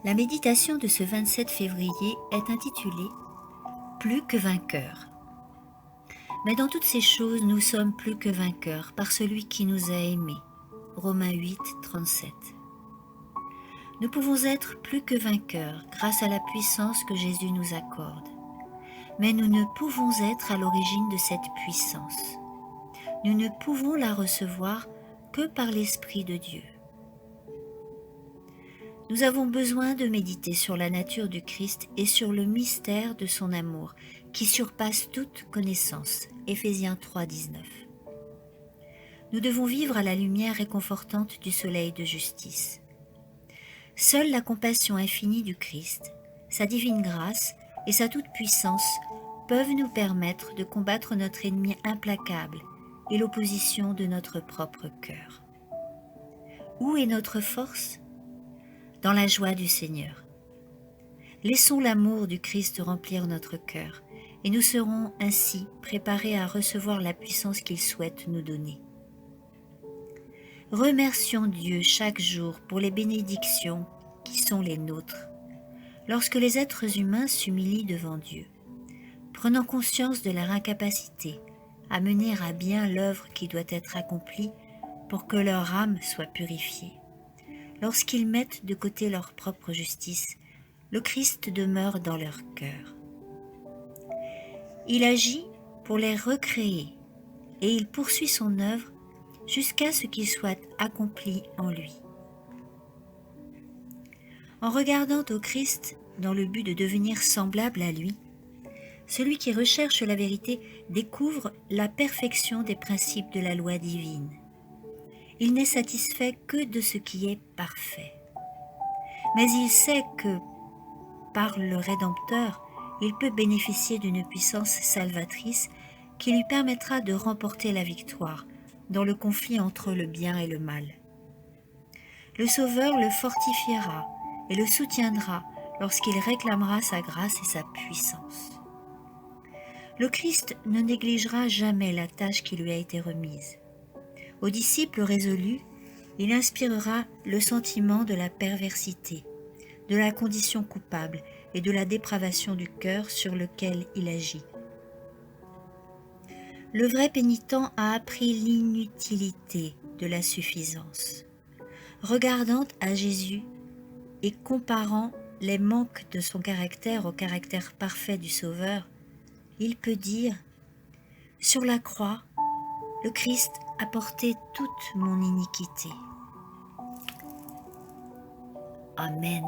La méditation de ce 27 février est intitulée « Plus que vainqueurs ». Mais dans toutes ces choses, nous sommes plus que vainqueurs par celui qui nous a aimés. Romains 8, 37. Nous pouvons être plus que vainqueurs grâce à la puissance que Jésus nous accorde. Mais nous ne pouvons être à l'origine de cette puissance. Nous ne pouvons la recevoir que par l'Esprit de Dieu. Nous avons besoin de méditer sur la nature du Christ et sur le mystère de son amour qui surpasse toute connaissance. Éphésiens 3, 19. Nous devons vivre à la lumière réconfortante du soleil de justice. Seule la compassion infinie du Christ, sa divine grâce et sa toute-puissance peuvent nous permettre de combattre notre ennemi implacable et l'opposition de notre propre cœur. Où est notre force ? Dans la joie du Seigneur. Laissons l'amour du Christ remplir notre cœur et nous serons ainsi préparés à recevoir la puissance qu'il souhaite nous donner. Remercions Dieu chaque jour pour les bénédictions qui sont les nôtres. Lorsque les êtres humains s'humilient devant Dieu, prenant conscience de leur incapacité à mener à bien l'œuvre qui doit être accomplie pour que leur âme soit purifiée, lorsqu'ils mettent de côté leur propre justice, le Christ demeure dans leur cœur. Il agit pour les recréer et il poursuit son œuvre jusqu'à ce qu'il soit accompli en lui. En regardant au Christ dans le but de devenir semblable à lui, celui qui recherche la vérité découvre la perfection des principes de la loi divine. Il n'est satisfait que de ce qui est parfait. Mais il sait que, par le Rédempteur, il peut bénéficier d'une puissance salvatrice qui lui permettra de remporter la victoire dans le conflit entre le bien et le mal. Le Sauveur le fortifiera et le soutiendra lorsqu'il réclamera sa grâce et sa puissance. Le Christ ne négligera jamais la tâche qui lui a été remise. Aux disciples résolus, il inspirera le sentiment de la perversité, de la condition coupable et de la dépravation du cœur sur lequel il agit. Le vrai pénitent a appris l'inutilité de la suffisance. Regardant à Jésus et comparant les manques de son caractère au caractère parfait du Sauveur, il peut dire « Sur la croix, le Christ a porté toute mon iniquité. » Amen.